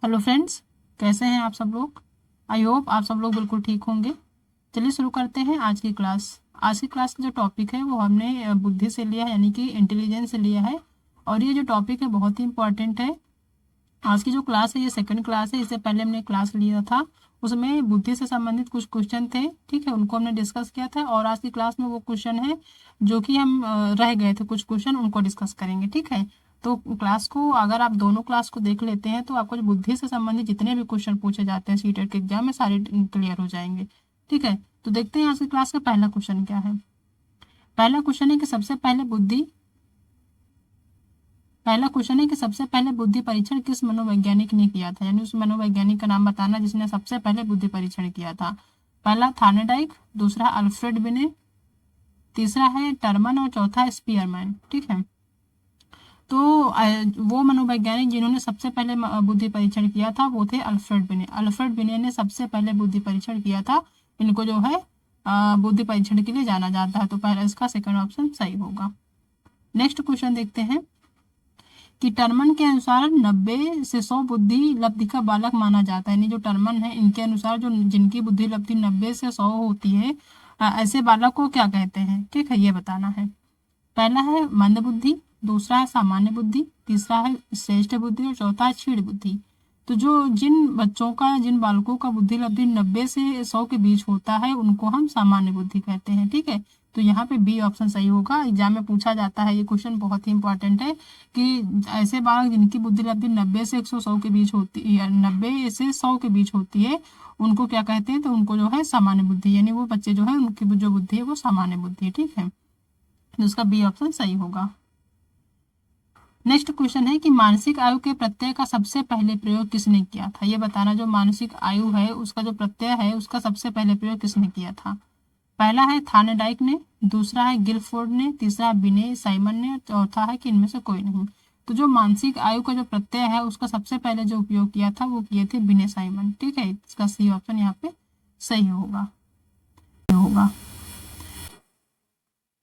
Hello friends, कैसे हैं आप सब लोग। आई होप आप सब लोग बिल्कुल ठीक होंगे। चलिए शुरू करते हैं आज की क्लास। आज की क्लास का जो टॉपिक है वो हमने बुद्धि से लिया है, यानी कि इंटेलिजेंस से लिया है। और ये जो टॉपिक है बहुत ही इंपॉर्टेंट है। आज की जो क्लास है ये सेकंड क्लास है। इससे पहले हमने क्लास लिया था, उसमें बुद्धि से संबंधित कुछ क्वेश्चन थे, ठीक है, उनको हमने डिस्कस किया था। और आज की क्लास में वो क्वेश्चन है जो कि हम रह गए थे, कुछ क्वेश्चन उनको डिस्कस करेंगे, ठीक है। तो क्लास को अगर आप दोनों क्लास को देख लेते हैं तो आपको जो बुद्धि से संबंधित जितने भी क्वेश्चन पूछे जाते हैं सीटेट के एग्जाम में सारे क्लियर हो जाएंगे, ठीक है। तो देखते हैं आज की क्लास का पहला क्वेश्चन क्या है। पहला क्वेश्चन है कि सबसे पहले बुद्धि परीक्षण किस मनोवैज्ञानिक ने किया था, यानी उस मनोवैज्ञानिक का नाम बताना जिसने सबसे पहले बुद्धि परीक्षण किया था। पहला थार्नेडाइक, दूसरा अल्फ्रेड बिने, तीसरा है टर्मन और चौथा स्पीयरमैन, ठीक है। तो वो मनोवैज्ञानिक जिन्होंने सबसे पहले बुद्धि परीक्षण किया था वो थे अल्फ्रेड बिने। अल्फ्रेड बिने ने सबसे पहले बुद्धि परीक्षण किया था। इनको जो है बुद्धि परीक्षण के लिए जाना जाता है। तो पहला इसका सेकंड ऑप्शन सही होगा। नेक्स्ट क्वेश्चन देखते हैं कि टर्मन के अनुसार 90 से 100 बुद्धि लब्धि का बालक माना जाता है। यानी जो टर्मन है इनके अनुसार जो जिनकी बुद्धि लब्धि 90 से 100 होती है, ऐसे बालक को क्या कहते हैं, ठीक है, ये बताना है। पहला है मंद बुद्धि, दूसरा है सामान्य बुद्धि, तीसरा है श्रेष्ठ बुद्धि और चौथा है क्षीण बुद्धि। तो जो जिन बालकों का बुद्धि लब्धि 90 से 100 के बीच होता है उनको हम सामान्य बुद्धि कहते हैं, ठीक है। तो यहाँ पे बी ऑप्शन सही होगा। एग्जाम में पूछा जाता है, ये क्वेश्चन बहुत ही इंपॉर्टेंट है कि ऐसे बालक जिनकी बुद्धि लब्धि 90 से 100 के बीच होती है, 90 से 100 के बीच होती है, उनको क्या कहते हैं, तो उनको जो है सामान्य बुद्धि, यानी वो बच्चे जो है उनकी जो बुद्धि है वो सामान्य बुद्धि है, ठीक है। तो उसका बी ऑप्शन सही होगा। नेक्स्ट क्वेश्चन है कि मानसिक आयु के प्रत्यय का सबसे पहले प्रयोग किसने किया था, ये बताना। जो मानसिक आयु है उसका जो प्रत्यय है उसका सबसे पहले प्रयोग किसने किया था। पहला है थार्नेडाइक ने, दूसरा है गिलफोर्ड ने, तीसरा बिने साइमन ने, और चौथा है कि इनमें से कोई नहीं। तो जो मानसिक आयु का जो प्रत्यय है उसका सबसे पहले जो उपयोग किया था वो किए थे बिने साइमन, ठीक है। इसका सी ऑप्शन यहाँ पे सही होगा।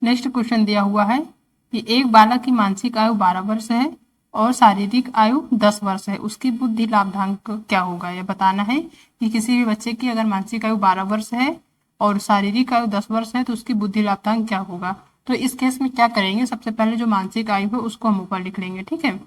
नेक्स्ट क्वेश्चन दिया हुआ है कि एक बालक की मानसिक आयु 12 वर्ष है और शारीरिक आयु 10 वर्ष है, उसकी बुद्धि लाभदांक क्या होगा। यह बताना है कि किसी भी बच्चे की अगर मानसिक आयु 12 वर्ष है और शारीरिक आयु 10 वर्ष है तो उसकी बुद्धि लाभदांक क्या होगा। तो इस केस में क्या करेंगे, सबसे पहले जो मानसिक आयु है उसको हम ऊपर लिख लेंगे, ठीक है।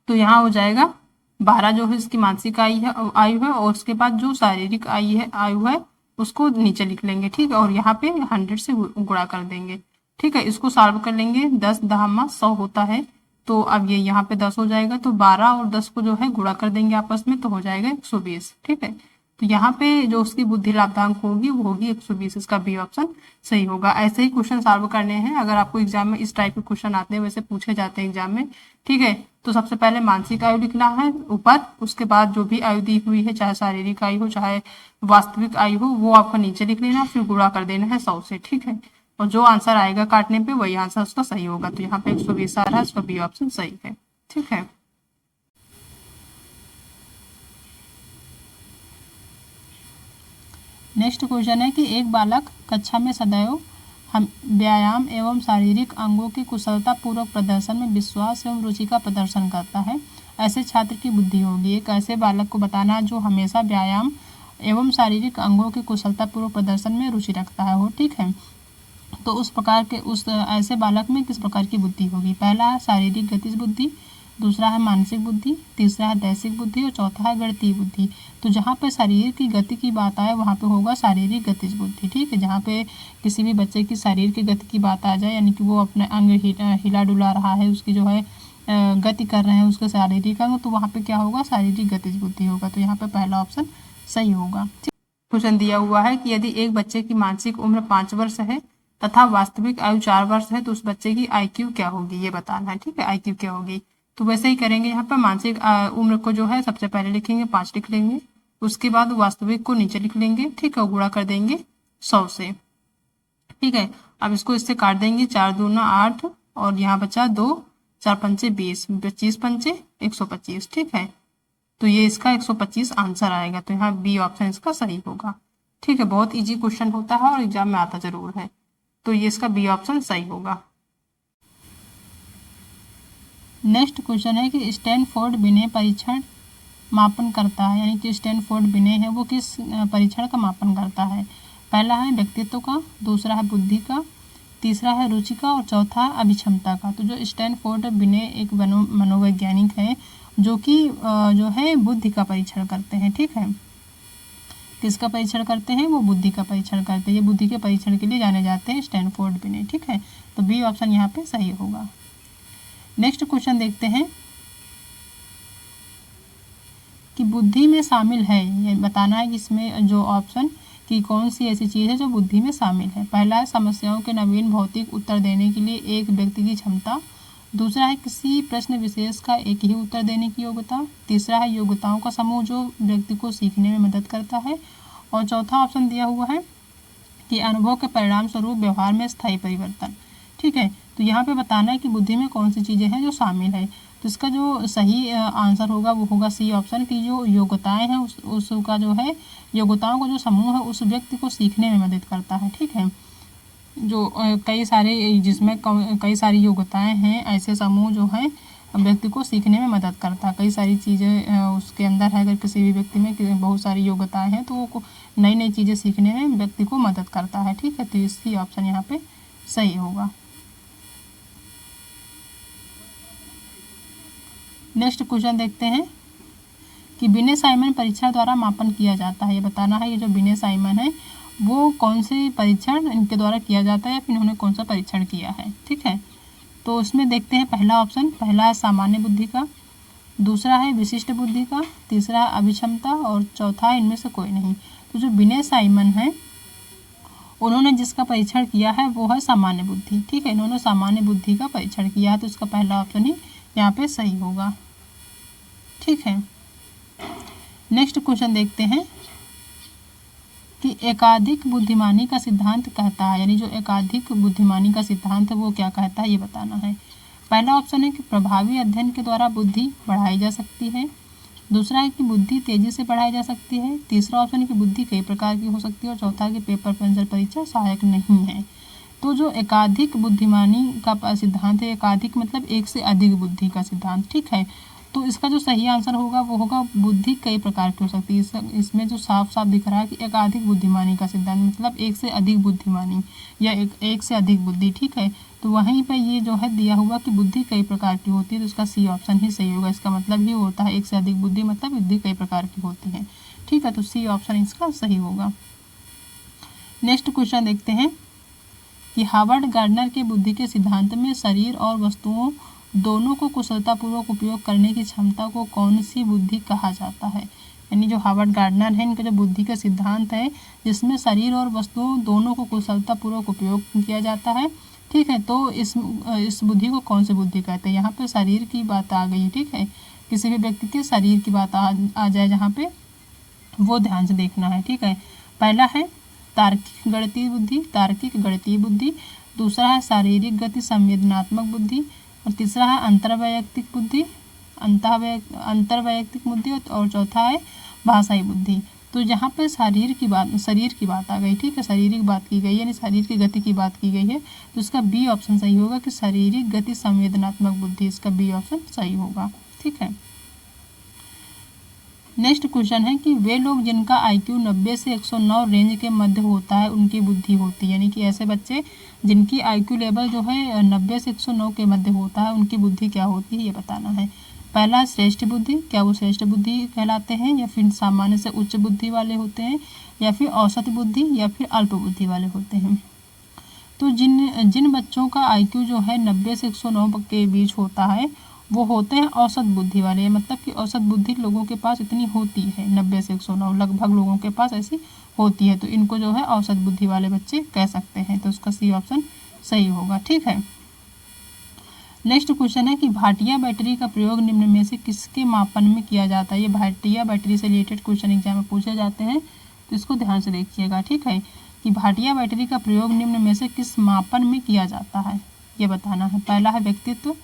तो यहाँ हो जाएगा 12 जो है इसकी मानसिक आयु है और उसके बाद जो शारीरिक आयु है उसको नीचे लिख लेंगे, ठीक है। और यहाँ पे 100 से गुणा कर देंगे, ठीक है। इसको सॉल्व कर लेंगे, 10 दहामा 100 होता है। तो अब ये यहाँ पे 10 हो जाएगा, तो 12 और 10 को जो है गुणा कर देंगे आपस में, तो हो जाएगा 120, ठीक है। तो यहाँ पे जो उसकी बुद्धि लाभदांक होगी वो होगी 120। इसका बी ऑप्शन सही होगा। ऐसे ही क्वेश्चन सॉल्व करने हैं। अगर आपको एग्जाम में इस टाइप के क्वेश्चन आते हैं, वैसे पूछे जाते हैं एग्जाम में, ठीक है। तो सबसे पहले मानसिक आयु लिखना है ऊपर, उसके बाद जो भी आयु दी हुई है, चाहे शारीरिक आयु हो चाहे वास्तविक आयु हो, वो आपको नीचे लिख लेना, फिर गुणा कर देना है 100 से, ठीक है। और जो आंसर आएगा काटने पे वही आंसर उसका सही होगा। तो यहाँ पे 120 आ रहा है, उसका बी ऑप्शन सही है, ठीक है। नेक्स्ट क्वेश्चन है कि एक बालक कक्षा में सदैव हम व्यायाम एवं शारीरिक अंगों के कुशलता पूर्वक प्रदर्शन में विश्वास एवं रुचि का प्रदर्शन करता है, ऐसे छात्र की बुद्धि होगी। एक ऐसे बालक को बताना जो हमेशा व्यायाम एवं शारीरिक अंगों के कुशलता पूर्वक प्रदर्शन में रुचि रखता है हो, ठीक है। तो उस ऐसे बालक में किस प्रकार की बुद्धि होगी। पहला है शारीरिक गतिज बुद्धि, दूसरा है मानसिक बुद्धि, तीसरा है दैसिक बुद्धि और चौथा है गणितीय बुद्धि। तो जहाँ पे शरीर की गति की बात आए वहाँ पे होगा शारीरिक गतिज बुद्धि, ठीक है। जहाँ पे किसी भी बच्चे की शरीर की गति की बात आ जाए, यानी कि वो अपने अंग हिला डुला रहा है, उसकी जो है गति कर रहे हैं उसके शारीरिक अंग, तो वहाँ पे क्या होगा, शारीरिक गतिज बुद्धि होगा। तो यहाँ पे पहला ऑप्शन सही होगा। क्वेश्चन दिया हुआ है कि यदि एक बच्चे की मानसिक उम्र 5 वर्ष है तथा वास्तविक आयु 4 वर्ष है तो उस बच्चे की आईक्यू क्या होगी, ये बताना है, ठीक है। आईक्यू क्या होगी, तो वैसे ही करेंगे। यहाँ पर मानसिक उम्र को जो है सबसे पहले लिखेंगे 5 लिख लेंगे, उसके बाद वास्तविक को नीचे लिख लेंगे, ठीक है, गुणा कर देंगे 100 से, ठीक है। अब इसको इससे काट देंगे, 4 दूना 8 और यहाँ बचा 2, 4 पंचे 20, 25 पंचे 125, ठीक है। तो ये इसका 125 आंसर आएगा। तो यहाँ बी ऑप्शन इसका सही होगा, ठीक है। बहुत इजी क्वेश्चन होता है और एग्जाम में आता जरूर है। तो ये इसका बी ऑप्शन सही होगा। नेक्स्ट क्वेश्चन है कि स्टैनफोर्ड बिने परीक्षण मापन करता है, यानी कि स्टैनफोर्ड बिने है वो किस परीक्षण का मापन करता है? पहला है व्यक्तित्व का, दूसरा है बुद्धि का, तीसरा है रुचि का और चौथा अभिक्षमता का। तो जो स्टैनफोर्ड बिने एक मनोवैज्ञानिक है जो कि जो है बुद्धि का परीक्षण करते हैं। ठीक है, किसका परीक्षण करते हैं? वो बुद्धि का परीक्षण करते हैं। ये बुद्धि के परीक्षण के लिए जाने जाते हैं स्टैनफोर्ड बिने। ठीक है, तो बी ऑप्शन यहाँ पे सही होगा। नेक्स्ट क्वेश्चन देखते हैं कि बुद्धि में शामिल है, ये बताना है कि इसमें जो ऑप्शन कि कौन सी ऐसी चीज़ है जो बुद्धि में शामिल है। पहला है समस्याओं के नवीन भौतिक उत्तर देने के लिए एक व्यक्ति की क्षमता, दूसरा है किसी प्रश्न विशेष का एक ही उत्तर देने की योग्यता, तीसरा है योग्यताओं का समूह जो व्यक्ति को सीखने में मदद करता है, और चौथा ऑप्शन दिया हुआ है कि अनुभव के परिणाम स्वरूप व्यवहार में स्थायी परिवर्तन। ठीक है, तो यहाँ पे बताना है कि बुद्धि में कौन सी चीज़ें हैं जो शामिल है। तो इसका जो सही आंसर होगा वो होगा सी ऑप्शन की जो योग्यताएं हैं उसका जो है योग्यताओं का जो समूह है उस व्यक्ति को सीखने में मदद करता है। ठीक है, जो कई सारे जिसमें कई सारी योग्यताएं हैं, ऐसे समूह जो है व्यक्ति को सीखने में मदद करता है। कई सारी चीज़ें उसके अंदर है, अगर किसी भी व्यक्ति में बहुत सारी योग्यताएं हैं तो वो नई नई चीज़ें सीखने में व्यक्ति को मदद करता है। ठीक है, तो इसकी ऑप्शन यहाँ पे सही होगा। नेक्स्ट क्वेश्चन देखते हैं कि बिने साइमन परीक्षण द्वारा मापन किया जाता है। ये बताना है ये जो बिने साइमन है वो कौन से परीक्षण इनके द्वारा किया जाता है या फिर इन्होंने कौन सा परीक्षण किया है। ठीक है, तो उसमें देखते हैं पहला ऑप्शन, पहला है सामान्य बुद्धि का, दूसरा है विशिष्ट बुद्धि का, तीसरा है अभिक्षमता और चौथा है इनमें से कोई नहीं। तो जो बिने साइमन है उन्होंने जिसका परीक्षण किया है वो है सामान्य बुद्धि। ठीक है, इन्होंने सामान्य बुद्धि का परीक्षण किया है, तो इसका पहला ऑप्शन ही यहाँ पे सही होगा। ठीक है, नेक्स्ट क्वेश्चन देखते हैं कि एकाधिक बुद्धिमानी का सिद्धांत कहता है, यानी जो एकाधिक बुद्धिमानी का सिद्धांत है वो क्या कहता है ये बताना है। पहला ऑप्शन है कि प्रभावी अध्ययन के द्वारा बुद्धि बढ़ाई जा सकती है, दूसरा है कि बुद्धि तेजी से बढ़ाई जा सकती है, तीसरा ऑप्शन है कि बुद्धि कई प्रकार की हो सकती है और चौथा है कि पेपर पेंसिल परीक्षा सहायक नहीं है। तो जो एकाधिक बुद्धिमानी का सिद्धांत है, एकाधिक मतलब एक से अधिक बुद्धि का सिद्धांत। ठीक है, तो इसका जो सही आंसर होगा वो होगा बुद्धि कई प्रकार की हो सकती है। इसमें जो साफ साफ दिख रहा है कि एकाधिक बुद्धिमानी का सिद्धांत मतलब एक से अधिक बुद्धिमानी या एक से अधिक बुद्धि। ठीक है, तो वहीं पर ये जो है दिया हुआ कि बुद्धि कई प्रकार की होती है, तो इसका सी ऑप्शन ही सही होगा। इसका मतलब ही होता है एक से अधिक बुद्धि मतलब बुद्धि कई प्रकार की होती है। ठीक है, तो सी ऑप्शन इसका सही होगा। नेक्स्ट क्वेश्चन देखते हैं कि हार्वर्ड गार्डनर के बुद्धि के सिद्धांत में शरीर और वस्तुओं दोनों को कुशलतापूर्वक उपयोग करने की क्षमता को कौन सी बुद्धि कहा जाता है। यानी जो हार्वर्ड गार्डनर है इनका जो बुद्धि का सिद्धांत है जिसमें शरीर और वस्तुओं दोनों को कुशलतापूर्वक उपयोग किया जाता है। ठीक है, तो इस बुद्धि को कौन सी बुद्धि कहते हैं। यहाँ पे शरीर की बात आ गई। ठीक है, किसी भी व्यक्ति के शरीर की बात आ जाए जहाँ पे वो ध्यान से देखना है। ठीक है, पहला है तार्किक गणितीय बुद्धि, दूसरा है शारीरिक गति संवेदनात्मक बुद्धि और तीसरा है अंतर्वैयक्तिक बुद्धि और चौथा है भाषाई बुद्धि। तो यहाँ पे शरीर की बात आ गई। ठीक है, शारीरिक बात की गई है, यानी शरीर की गति की बात की गई है, तो इसका बी ऑप्शन सही होगा कि शारीरिक गति संवेदनात्मक बुद्धि, इसका बी ऑप्शन सही होगा। ठीक है, नेक्स्ट क्वेश्चन है कि वे लोग जिनका IQ 90 से 109 रेंज के मध्य होता है उनकी बुद्धि होती है। यानी कि ऐसे बच्चे जिनकी IQ लेवल जो है 90 से 109 के मध्य होता है उनकी बुद्धि क्या होती है ये बताना है। पहला श्रेष्ठ बुद्धि, क्या वो श्रेष्ठ बुद्धि कहलाते हैं या फिर सामान्य से उच्च बुद्धि वाले होते हैं या फिर औसत बुद्धि या फिर अल्प बुद्धि वाले होते हैं। तो जिन बच्चों का IQ जो है 90 से 109 के बीच होता है वो होते हैं औसत बुद्धि वाले। मतलब कि औसत बुद्धि लोगों के पास इतनी होती है 90 से 109 लगभग लोगों के पास ऐसी होती है, तो इनको जो है औसत बुद्धि वाले बच्चे कह सकते हैं। तो उसका सी ऑप्शन सही होगा। ठीक है, नेक्स्ट क्वेश्चन है कि भाटिया बैटरी का प्रयोग निम्न में से किसके मापन में किया जाता है। ये भाटिया बैटरी से रिलेटेड क्वेश्चन एग्जाम में पूछे जाते हैं, तो इसको ध्यान से देखिएगा। ठीक है, कि भाटिया बैटरी का प्रयोग निम्न में से किस मापन में किया जाता है ये बताना है। पहला है व्यक्तित्व,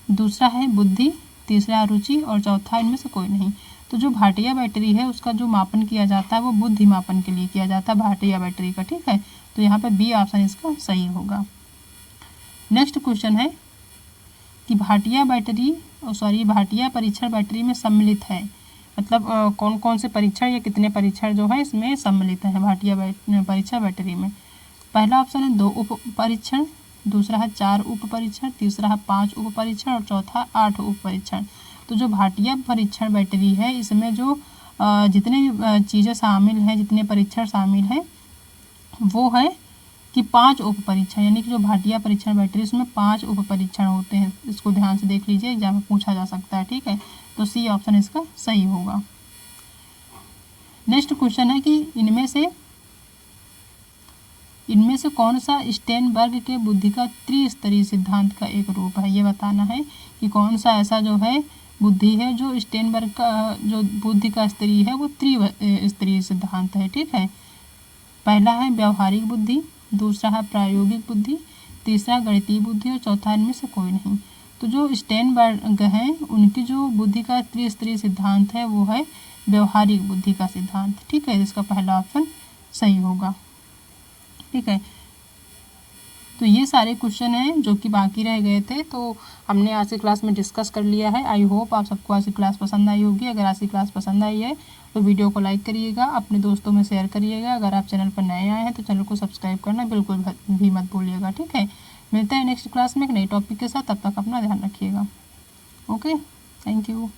दूसरा है बुद्धि, तीसरा है रुचि और चौथा इनमें से कोई नहीं। तो जो भाटिया बैटरी है उसका जो मापन किया जाता है वो बुद्धि मापन के लिए किया जाता है भाटिया बैटरी का। ठीक है, तो यहाँ पे बी ऑप्शन इसका सही होगा। नेक्स्ट क्वेश्चन है कि भाटिया परीक्षण बैटरी में सम्मिलित है मतलब कौन कौन से परीक्षण या कितने परीक्षण जो है इसमें सम्मिलित है भाटिया परीक्षा बैटरी में। पहला ऑप्शन है 2 उप परीक्षण, दूसरा है 4 उप परीक्षण, तीसरा है 5 उप परीक्षण और चौथा 8 उप परीक्षण। तो जो भाटिया परीक्षण बैटरी है इसमें जो जितने भी चीज़ें शामिल हैं, जितने परीक्षण शामिल हैं वो है कि 5 उप परीक्षण, यानी कि जो भाटिया परीक्षण बैटरी इसमें 5 उप परीक्षण होते हैं। इसको ध्यान से देख लीजिए, एग्जाम में पूछा जा सकता है। ठीक है, तो सी ऑप्शन इसका सही होगा। नेक्स्ट क्वेश्चन है कि इनमें से कौन सा स्टेनबर्ग के बुद्धि का त्रिस्तरीय सिद्धांत का एक रूप है। ये बताना है कि कौन सा ऐसा जो है बुद्धि है जो स्टेनबर्ग का जो बुद्धि का स्तरीय है वो त्रिस्तरीय सिद्धांत है। ठीक है, पहला है व्यवहारिक बुद्धि, दूसरा है प्रायोगिक बुद्धि, तीसरा गणितीय बुद्धि और चौथा इनमें से कोई नहीं। तो जो स्टेनबर्ग है उनकी जो बुद्धि का त्रिस्तरीय सिद्धांत है वो है व्यवहारिक बुद्धि का सिद्धांत। ठीक है, इसका पहला ऑप्शन सही होगा। ठीक है, तो ये सारे क्वेश्चन हैं जो कि बाकी रह गए थे, तो हमने आज की क्लास में डिस्कस कर लिया है। आई होप आप सबको आज की क्लास पसंद आई होगी। अगर आज की क्लास पसंद आई है तो वीडियो को लाइक करिएगा, अपने दोस्तों में शेयर करिएगा। अगर आप चैनल पर नए आए हैं तो चैनल को सब्सक्राइब करना बिल्कुल भी मत भूलिएगा। ठीक है, मिलते हैं नेक्स्ट क्लास में एक नई टॉपिक के साथ। तब तक अपना ध्यान रखिएगा। Okay, thank you.